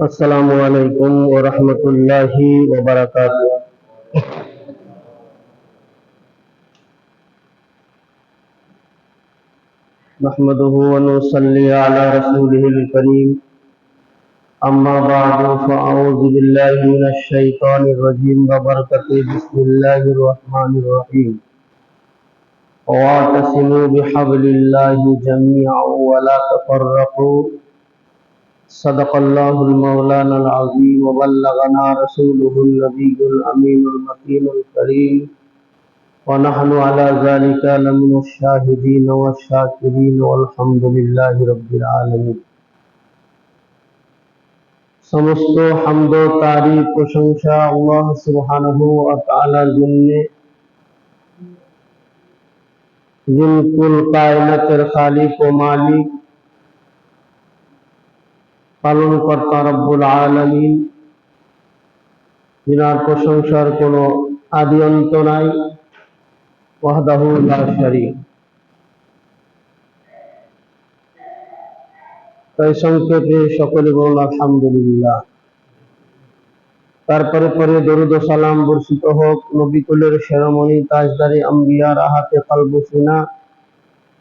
अस्सलामु अलैकुम व रहमतुल्लाहि व बरकातुहू। नहमदुहु व नुसल्ली अला रसूलिहिल करीम। अम्मा बअदु फ़अऊज़ु बिल्लाहि मिनश शैतानिर रजीम व बरकतिही बिस्मिल्लाहिर रहमानिर रहीम। वातसिमू बिहब्लिल्लाहि जमीअन व ला तफ़र्रक़ू। सदक़ल्लाहुल मौलानाल अज़ीम व बल्लगना रसूलुहुन नबियुल अमीनुल मकीनुल करीम व नहनु अला ज़ालिका लमिनश शाहिदीन वश शाकिरीन वल्हम्दुलिल्लाहि रब्बिल आलमीन। समस्त हम्द व तारीफ प्रशंसा अल्लाह सुब्हानहु व तआलार जन्य, जिन कुल कायनातेर खालिक व मालिक पालन कर्ता रब्बुल आलमीन, जिनार प्रशंसार कोनो आदि अंत नाई, वहदाहु ला शरीक। ताई संक्षेपे सकले बोलुन आलহামদুলিল্লাহ। तारपरे परे दरूद व सालाम बर्षित होक नबी कुलेर शिरोमणि ताजदारे अम्बियार आहते कल्ब सीना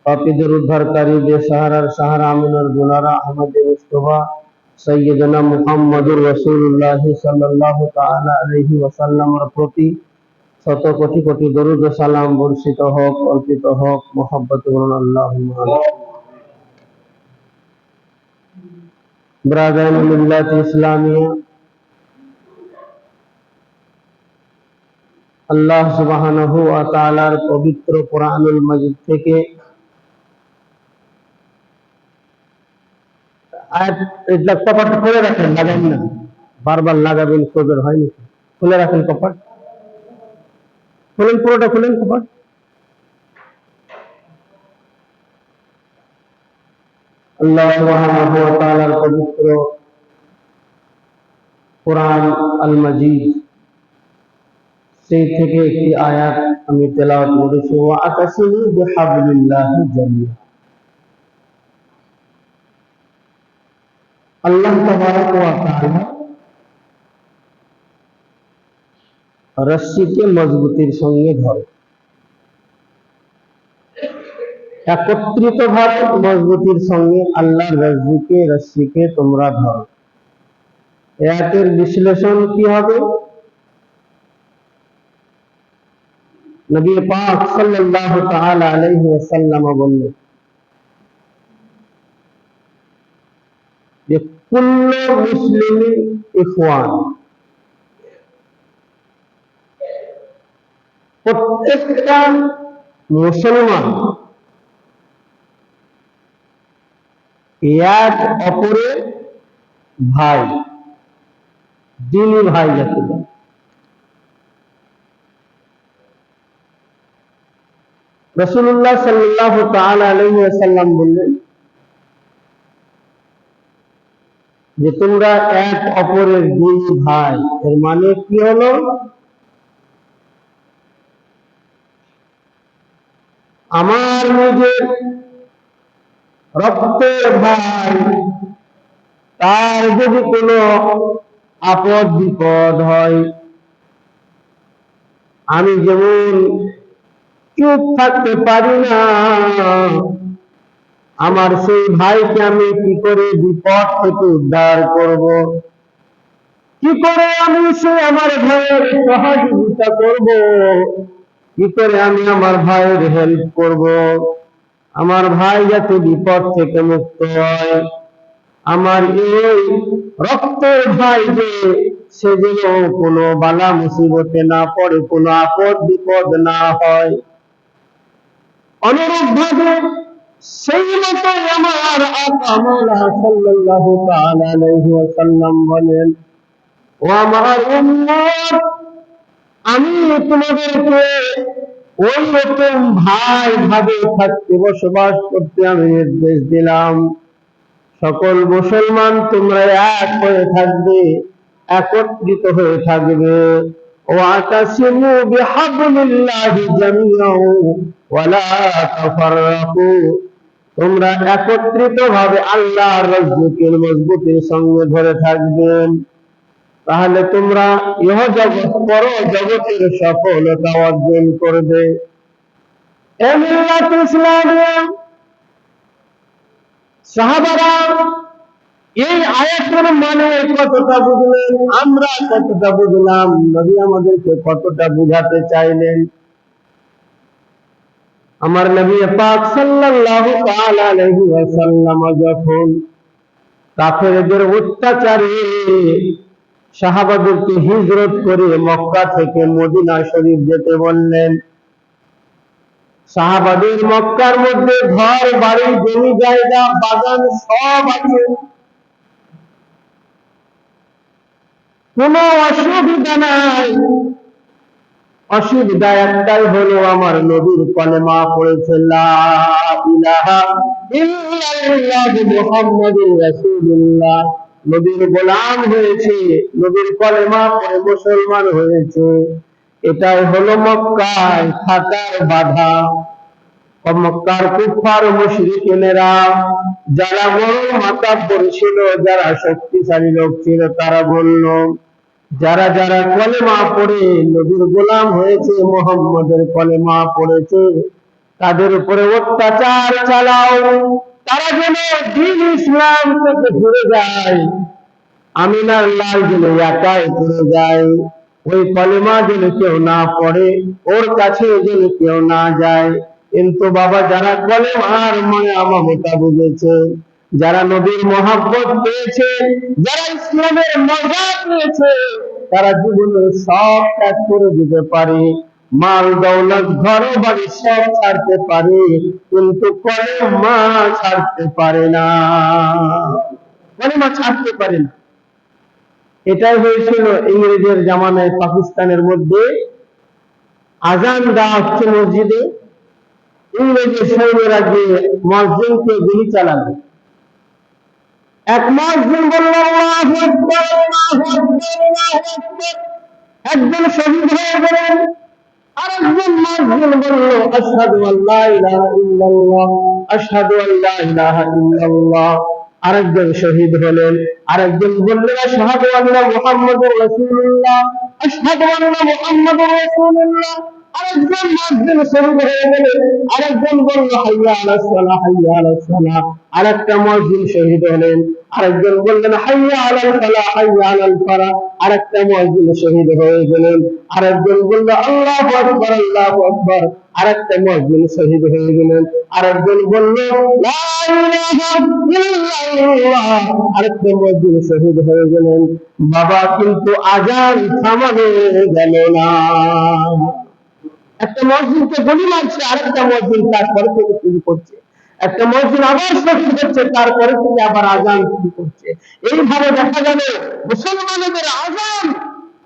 पापीদের उद्धारकारी बेसहारार सहारा आमिनार दुलारा अहमद मुस्तफा सय्यदना मुहम्मदुर रसूलुल्लाह सल्लल्लाहु ताआला अलैहि वसल्लमेर प्रति शत कोटि कोटि दरूद व सालाम बर्षित होक, अर्पित होक। मोहब्बत बोलुन अल्लाहुम्मा आमीन। ब्रादारान मिल्लात इस्लामिया, अल्लाह सुब्हानाहु व ताआलार पवित्र कुरानुल मजीद থেকে আয়াত এটা কপাট খুলে রাখেন, লাগাবেন না, বারবার লাগাবেন কবর হয় নাকি? খুলে রাখেন কপাট, খুলেন, পুরোটা খুলেন কপাট। আল্লাহ সুবহানাহু ওয়া তাআলার পবিত্র কুরআন আল মাজিদ সেই থেকে একটি আয়াত আমি তেলাওয়াত করেছি, ওয়া আতাসিমু বিহাবলিল্লাহি জামিআ। আল্লাহ তাবারক ওয়া তাআলা রশ্মিকে মজবুতির সঙ্গে ধরো, একত্রিতভাবে মজবুতির সঙ্গে আল্লাহর রশ্মিকে তোমরা ধরো। আয়াতের বিশ্লেষণ কি হবে? নবী পাক সাল্লাল্লাহু তাআলা আলাইহি ওয়াসাল্লাম বললেন যে কুল্লু মুসলিমিন ইখওয়ান, প্রত্যেকটা মুসলমান এক অপরের ভাই, দিনী ভাই যাকে বলে। রাসূলুল্লাহ সাল্লাল্লাহু তাআলা আলাইহি ওয়াসাল্লাম বললেন যে তোমরা এক অপরের দিনী ভাই। এর মানে কি হলো? আমার নিজের রক্তের ভাই, তার যদি কোনো আপদ বিপদ হয়, আমি যেমন চুপ থাকতে পারি না, আমার সেই ভাইকে আমি কি করে বিপদ থেকে উদ্ধার করব, কি করে আমি সে আমার ভাইয়ের সহযোগিতা করব, কি করে আমি আমার ভাইয়ের হেল্প করব, আমার ভাই যাতে বিপদ থেকে মুক্ত হয়, আমার এই রক্তের ভাই যে সে যেন কোনো বালা মুসিবতে না পড়ে, কোনো আপদ বিপদ না হয়। অনুরূপ ভাবে সেই মতো আমার আকা মাওলা সাল্লাল্লাহু তাআলা আলাইহি ওয়াসাল্লাম বলেন, ও আমার উম্মত, আমি তোমাদেরকে ওই রকম ভাই ভাবে থাকতে, বসবাস করতে আমি নির্দেশ দিলাম। সকল মুসলমান তোমরা এক হয়ে থাকবে, একত্রিত হয়ে থাকবে। ওয়াতাসিমু বিহাবলিল্লাহি জামিআন ওয়া লা তাফাররাকু। তোমরা একত্রিত ভাবে আল্লাহর রাজ্যের মজবুতির সঙ্গে ধরে থাকবেন, তাহলে তোমরা ইহ জগৎ পর জগতের সফলতা অর্জন করবে। এ মিল্লাত ইসলামিয়া সাহাবারা এই আয়াতের মানে কতটা বুঝলেন, আমরা কতটা বুঝলাম, নবী আমাদেরকে কতটা বুঝাতে চাইলেন? আমার নবী পাক সাল্লাল্লাহু তাআলা আলাইহি ওয়াসাল্লাম যখন কাফেরদের অত্যাচারে সাহাবাদেরকে হিজরত করে মক্কা থেকে মদিনা শরীফ যেতে বললেন, সাহাবাদের মক্কার মধ্যে ঘর বাড়ি জমি জায়গা বাগান সব আছে, কোনো অসুবিধা নাই। অসুবিধা একটাই হলো, আমার নবীর কলেমা পড়েছে লা ইলাহা ইল্লাল্লাহু মুহাম্মাদুর রাসূলুল্লাহ, নবীর গোলাম হয়েছে, নবীর কলেমা পড়ে মুসলমান হয়েছে। এটাই হলো মক্কায় থাকার বাধা। মক্কার কুফার মুশরিকিনেরা যারা বড় মাতাব্বর ছিল, যারা শক্তিশালী লোক ছিল, তারা বলল, যারা যারা কলেমা পড়ে নবীর গোলাম হয়েছে, মুহাম্মদের কলেমা পড়েছে, তাদের উপরে অত্যাচার চালাও, তারা যেন দ্বীন ইসলাম থেকে ঘুরে যায়, আমিনার লাল যেন একাই ঘুরে যায়, ওই কলেমা যেন কেউ না পড়ে, ওর কাছে যেন কেউ না যায়। কিন্তু বাবা, যারা কলেমার মায়া মমতা বুঝেছে, যারা নবীর মহব্বত পেয়েছে, যারা ইসলামের মজা পেয়েছে, তারা জীবনের সব ত্যাগ করে দিতে পারে, মাল দৌলত ঘর বাড়ি সব ছাড়তে পারে, কিন্তু কলেমা ছাড়তে পারে না, কলেমা ছাড়তে পারে না। এটাই হয়েছিল ইংরেজের জামানায় পাকিস্তানের মধ্যে। আজান দেওয়া হচ্ছে মসজিদে, ইংরেজি সৈন্যরা গিয়ে মসজিদকে গুলি চালাবে, এক মুয়াজ্জিন বলল আল্লাহু আকবার, আল্লাহু আকবার, আল্লাহু আকবার, একজন শহীদ হয়ে গেলেন। আরেকজন মুয়াজ্জিন বলল আশহাদু আল্লা ইলাহা ইল্লাল্লাহ, আশহাদু আল্লা ইলাহা ইল্লাল্লাহ, আরেকজন শহীদ হলেন। আরেকজন বললেন আশহাদু আন্না মুহাম্মাদুর রাসূলুল্লাহ, আশহাদু আন্না মুহাম্মাদুর রাসূলুল্লাহ, আরেকজন মুয়াজ্জিন শহীদ হয়ে গেলেন। আরেকজন বলল হাইয়া আলাস সালাহ, হাইয়া আলাস সালাহ, আরেকটা মুয়াজ্জিন শহীদ হলেন। আরেকজন বললেন হাইয়া আলাল ফালাহ, হাইয়া আলাল ফালাহ, আরেকটা মুয়াজ্জিন শহীদ হয়ে গেলেন। আরেকজন বলল আল্লাহু আকবার, আল্লাহু আকবার, আরেকটা মুয়াজ্জিন শহীদ হয়ে গেলেন। আরেকজন বলল লা ইলাহা ইল্লাল্লাহ, আরেকটা মুয়াজ্জিন শহীদ হয়ে গেলেন। বাবা, কিন্তু আজান থামানো গেল না। একটা মসজিদকে গুলি মারছে, আরেকটা মসজিদ তারপরে থেকে শুরু করছে, একটা মসজিদ আবার শহীদ হচ্ছে, তারপরে থেকে আবার আজান শুরু করছে। এইভাবে দেখা গেল মুসলমানদের আজান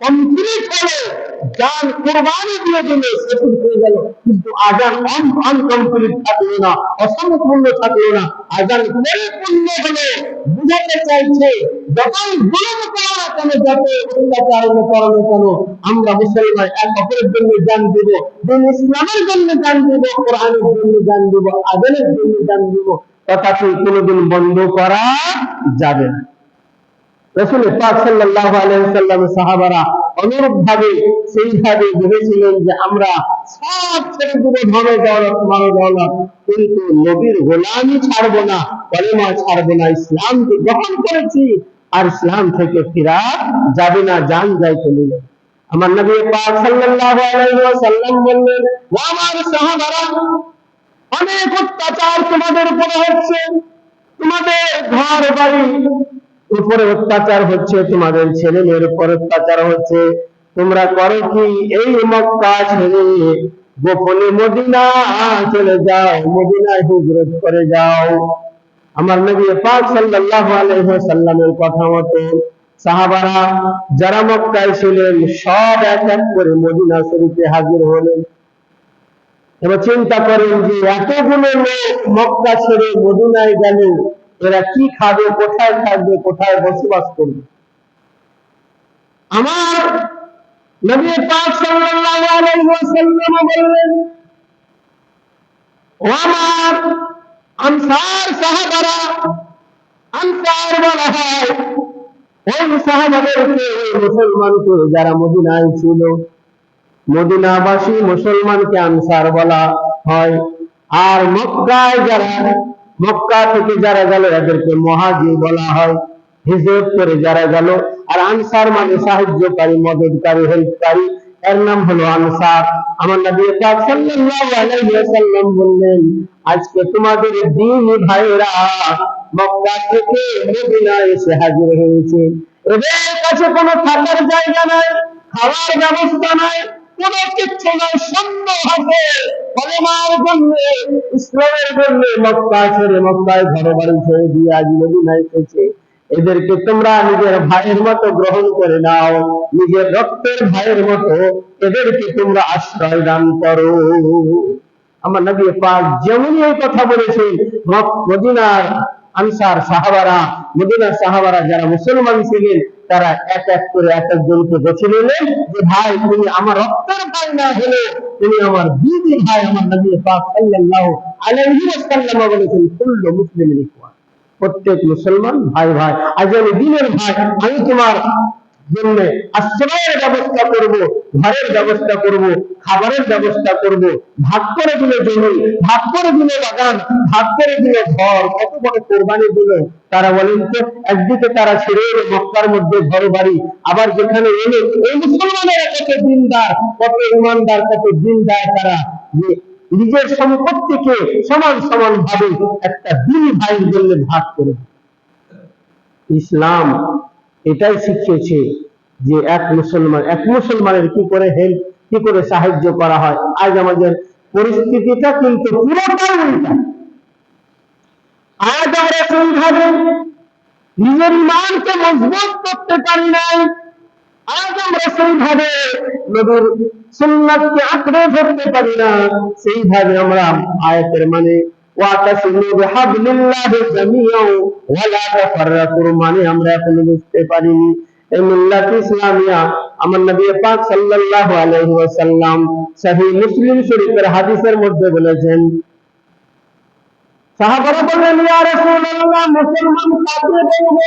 কমপ্লিট হলো, জান কুরবানি দিয়ে দিলে শহীদ হয়ে গেল, কিন্তু আজান আনকমপ্লিট থাকলো না, অসম্পূর্ণ থাকলো না, আজান পরিপূর্ণ হলো। বুঝাতে চাইছে যতই জুলুম করো না কেন, যত অত্যাচার করো না কেন, আমরা মুসলমান এক অপরের জন্য জান দিব, দিন ইসলামের জন্য জান দিব, কোরআনের জন্য জান দিব, আজানের জন্য জান দিব, তথাপি কোনোদিন বন্ধ করা যাবে না। রাসূল পাক সাল্লাল্লাহু আলাইহি ওয়াসাল্লামের সাহাবারা অনুরূপভাবে সেইভাবে ভেবেছিলেন যে আমরা সব ছেড়ে দেব, ধন দৌলত মাল দৌলত, কিন্তু নবীর গোলামি ছাড়বো না, কলেমা ছাড়বো না, ইসলামকে গ্রহণ করেছি আর ইসলাম থেকে ফিরা যাবে না, জান যায় চলে যাবে। আমার নবী পাক সাল্লাল্লাহু আলাইহি ওয়াসাল্লাম বললেন, ও আমার সাহাবারা, অনেক অত্যাচার তোমাদের উপরে হচ্ছে, তোমাদের ঘর বাড়ি উপরে অত্যাচার হচ্ছে, তোমাদের ছেলে মেয়ের উপর অত্যাচার হচ্ছে, তোমরা করো কি, এই মক্কা ছেড়ে গোপনে মদিনা চলে যাও, মদিনায় হিজরত করে যাও। আমার নবী পাক সাল্লাল্লাহু আলাইহি ওয়াসাল্লামের কথা মতো সাহাবারা যারা মক্কায় ছিলেন সব এক এক করে মদিনা শরীফে হাজির হলেন। এবার চিন্তা করেন যে এতগুলো লোক মক্কা ছেড়ে মদিনায় গেল, এরা কি খাবে, কোথায় থাকবে, কোথায় বসবাস করবে? আমার নবী পাক সাল্লাল্লাহু আলাইহি ওয়াসাল্লাম বললেন, ও আমার আনসার সাহাবারা, আনসার বলা হয় ওই সাহাবাদেরকে, ওই মুসলমানকে যারা মদিনায় ছিল, মদিনাবাসী মুসলমানকে আনসার বলা হয়। আর মক্কায় যারা, মক্কা থেকে যারা গেল এদেরকে মুহাজির বলা হয়, হিজরত করে যারা গেল। আর আনসার মানে সাহায্যকারী, মদদকারী, হেল্পকারী, এর নাম হলো আনসার। আমার নবী পাক সাল্লাল্লাহু আলাইহি ওয়াসাল্লাম বললেন, আজকে তোমাদের দ্বীনি ভাইরা মক্কা থেকে মদিনায় এসে হাজির হয়েছে। এদের কাছে কোনো থাকার জায়গা নাই, খাওয়ার ব্যবস্থা নাই, কোনো কিচ্ছু নাই। শূন্য হাতে কলেমার জন্য, ইসলামের জন্য মক্কা ছেড়ে, মক্কায় ঘর বাড়ি ছেড়ে দিয়ে আজ মদিনায় এসেছে। এদেরকে তোমরা নিজের ভাইয়ের মতো গ্রহণ করে নাও, নিজের রক্তের ভাইয়ের মতো এদেরকে তোমরা আশ্রয় দান করো। আমার নবী পাক যেমনই এই কথা বলেছেন, মদিনার আনসার সাহাবারা, মদিনার সাহাবারা যারা মুসলমান ছিলেন, তারা এক এক করে এক একজনকে বেছে নিলেন যে ভাই তুমি আমার রক্তের ভাই না হলে তুমি আমার দিদি ভাই। আমার নবী পাক সাল্লাল্লাহু আলাইহি ওয়াসাল্লাম বলেছেন, কুল্লু মুসলিমিন ইখওয়ান, প্রত্যেক মুসলমান ভাই ভাই। আজ আমি দিনের ভাই, আমি তোমার জন্য আশ্রয়ের ব্যবস্থা করব, ঘরের ব্যবস্থা করব, খাবারের ব্যবস্থা করব, ভাগ করে দিলে জমি, ভাগ করে দিলে বাগান, ভাগ করে দিলে ঘর, কত বড় কোরবানি দিল তারা। বলেন তো, একদিকে তারা ছেড়ে এলো মক্কার মধ্যে ঘর বাড়ি, আবার যেখানে এলো এই মুসলমানের কত দিনদার, কত ইমানদার, কত দিনদার তারা, যে নিজের সম্পত্তিকে সমান সমান ভাবে একটা দিন ভাইয়ের জন্য ভাগ করে। ইসলাম এটাই শিখিয়েছে যে এক মুসলমানের কি করে হেল্প, কি করে সাহায্য করা হয়। আজ আমাদের পরিস্থিতিটা কিন্তু পুরোটাই উল্টা। আজ আমরা সেইভাবে নিজের ইমানকে মজবুত করতে পারি নাই। আজ আমরা সেইভাবে নবীর সুন্নাতকে আঁকড়ে ধরতে পারি না। সেইভাবে আমরা আয়াতের মানে ওয়াতাসিমু বিহাবলিল্লাহি জামিআন ওয়া লা তাফাররাকু মানে আমরা এখনো বুঝতে পারিনি। এই মিল্লাত ইসলামিয়া আমার নবী পাক সাল্লাল্লাহু আলাইহি ওয়াসাল্লাম সহিহ মুসলিম শরীফের হাদিসের মধ্যে বলেছেন, সাহাবারা বললেন, ইয়া রাসূলুল্লাহ, মুসলমান কাকে বলবো?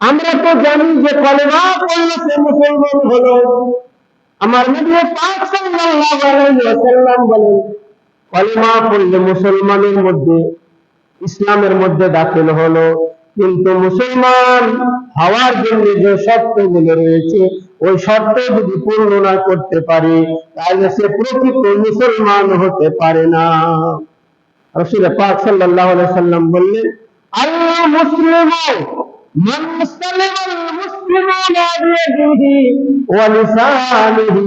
আমরা তো জানি যে কলেমা পড়লে সে মুসলমান হলো। আমার নবী পাক সাল্লাল্লাহু আলাইহি ওয়াসাল্লাম বলেন, কলেমা পড়লে মুসলমানের মধ্যে, ইসলামের মধ্যে দাখিল হলো, কিন্তু মুসলমান হওয়ার জন্য যে শর্তগুলো রয়েছে ওই শর্ত যদি পূর্ণ না করতে পারে তাহলে সে প্রকৃত মুসলমান হতে পারে না। রাসূল পাক সাল্লাল্লাহু আলাইহি ওয়াসাল্লাম বললেন, আল মুসলিমু মান সালামাল মুসলিমুনা বিয়াদিহি ওয়া লিসানিহি।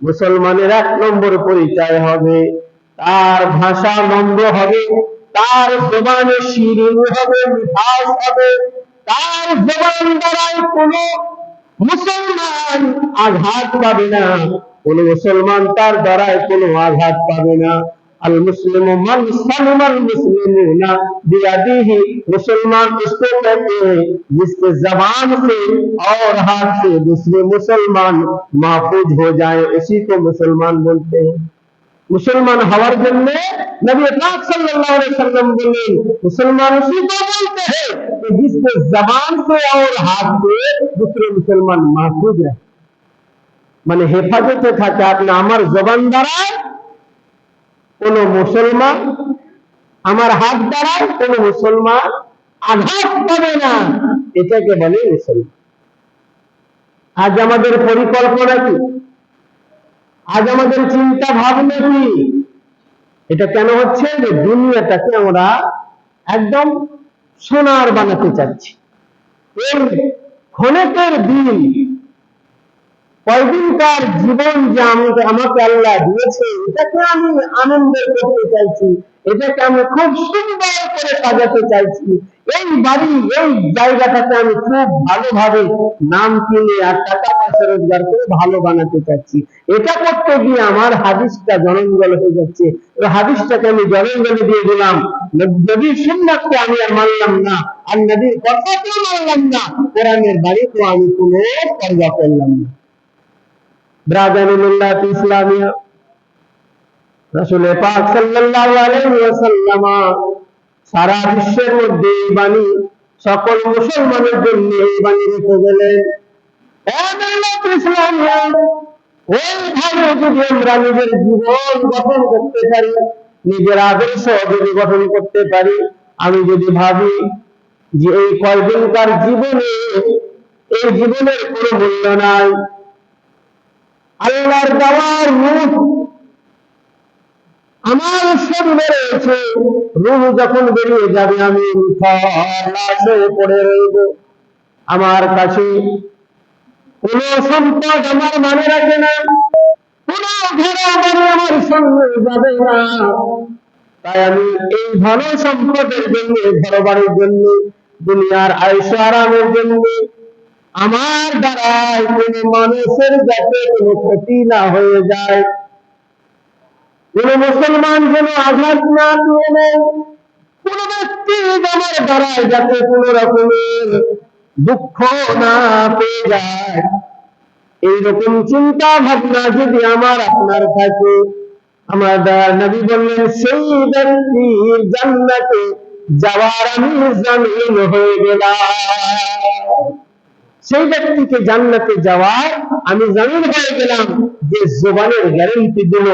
মুসলমানের এক নম্বর পরিচয় হবে তার ভাষা নম্র হবে, তার জবানে শিরিন হবে, মিঠাস হবে, তার জবান দ্বারাই কোনো মুসলমান আঘাত পাবে না, কোন মুসলমান তার দ্বারায় কোনো আঘাত পাবে না। अल मुस्लिम मन सलमल मुस्लिमूना बियदिही, मुसलमान उसको कहते हैं जिसके जबान से और हाथ से दूसरे मुसलमान महफूज हो जाए, उसी को मुसलमान बोलते हैं। मुसलमान हवर जन्म नबी पाक सल्लल्लाहु अलैहि वसल्लम बोले, मुसलमान उसी को बोलते हैं कि जिसके जबान से और हाथ से दूसरे मुसलमान महफूज रहे, মানে হেফাজতে থাকে। আপনি আমার জবান দ্বারা কোন মুসলমান, আমার হাত দ্বারা কোন মুসলমান আঘাত পাবে না, এটাকে বলে মুসলমান। আজ আমাদের পরিকল্পনা কি? আজ আমাদের চিন্তা ভাবনা কি? এটা কেন হচ্ছে যে দুনিয়াটাকে আমরা একদম সোনার বানাতে চাচ্ছি। এই ক্ষণিকের দিন, কয়দিনকার জীবন যে আমাকে আল্লাহ দিয়েছে এটাকে আমি আনন্দের করতে চাইছি, এটাকে আমি খুব সুন্দর করে সাজাতে চাইছি। এই বাড়ি, এই জায়গাটাকে আমি খুব ভালোভাবে নাম কিনে আর টাকা পয়সা রোজগার করে ভালো বানাতে চাচ্ছি। এটা করতে গিয়ে আমার হাদিসটা জনঙ্গল হয়ে যাচ্ছে। এই হাদিসটাকে আমি জনঙ্গলে দিয়ে দিলাম, নবীর সুন্নাতকে আমি আর মানলাম না, আর নবীর কথাকেও মানলাম না, কোরআনের বাড়িতেও আমি কোনো পর্দা করলাম না। ব্রাদার মিল্লাত ইসলামিয়া, রাসূল পাক সাল্লাল্লাহু আলাইহি ওয়াসাল্লাম সারা বিশ্বের মধ্যে এই বাণী সকল মুসলমানের জন্য এই বাণী রেখে গেলেন, ওইভাবে যদি আমরা নিজের জীবন গঠন করতে পারি, নিজের আদর্শ যদি গঠন করতে পারি, আমি যদি ভাবি যে এই কয়দিনকার জীবনে এই জীবনের কোনো মূল্য নাই, আল্লাহর দেওয়ার রূহ আমার শরীরে রয়েছে, রূহ যখন বেরিয়ে যাবে আমি লাশ হয়ে পড়ে রইব, আমার কাছে কোন সম্পদ আমার মানে রাখে না, কোন ঘোড়া বাড়ি আমার সঙ্গে যাবে না। তাই আমি এই ধন সম্পদের জন্য, ঘর বাড়ির জন্য, দুনিয়ার আয়েশ আরামের জন্য আমার দ্বারাই কোন মানুষের যাতে কোনো ক্ষতি না হয়ে যায়, কোন মুসলমান যেন আঘাত না পেয়ে নেয়, কোন ব্যক্তি আমার দ্বারাই যাতে কোন রকমের দুঃখ না পেয়ে যায়, এইরকম চিন্তা ভাবনা যদি আমার আপনার থাকে, আমার দয়ার নবী বললেন সেই ব্যক্তির জান্নাতে যাওয়ার আমি জামিন হয়ে গেলাম। সেই ব্যক্তিকে জান্নাতে যাওয়ার আমি জামিন হয়ে গেলাম, যে জবানের গ্যারান্টি দিল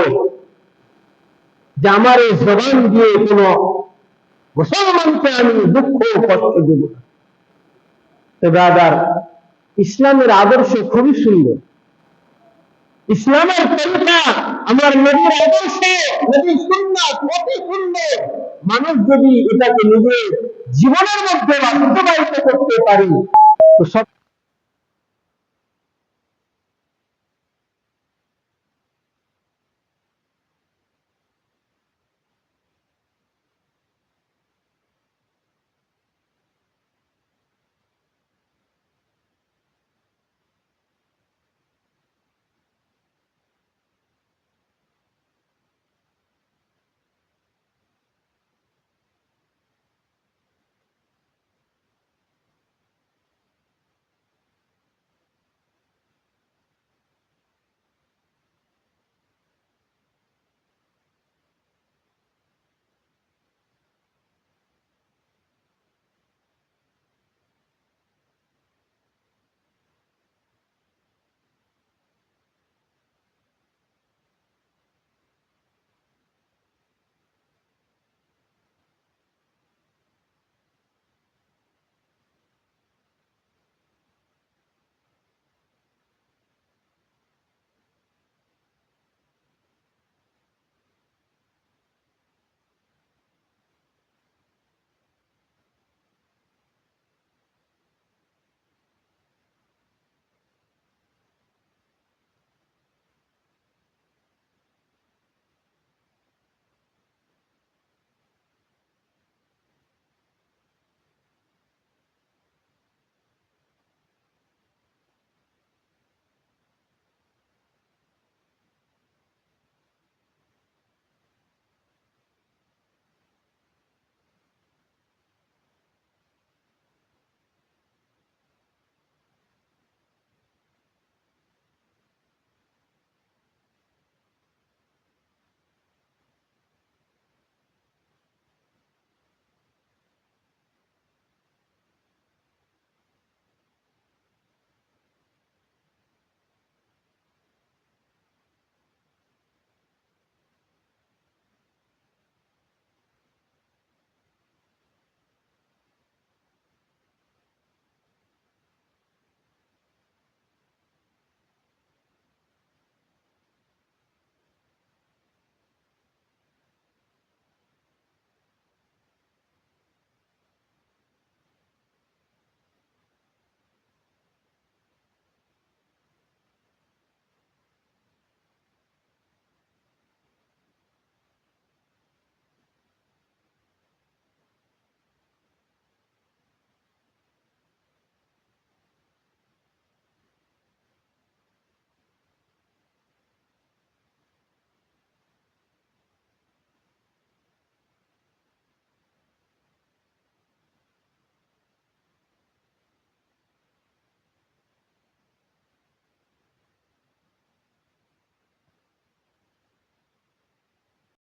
যে আমার এই জবান দিয়ে কোন মুসলমানকে আমি দুঃখ কষ্ট দেব না। তো ব্রাদার, ইসলামের আদর্শ খুবই সুন্দর, ইসলামের তরিকা, আমার নবীর আদর্শ, নবীর সুন্নাত অতি সুন্দর। মানুষ যদি এটাকে নিজের জীবনের মধ্যে বাস্তবায়িত করতে পারে তো সব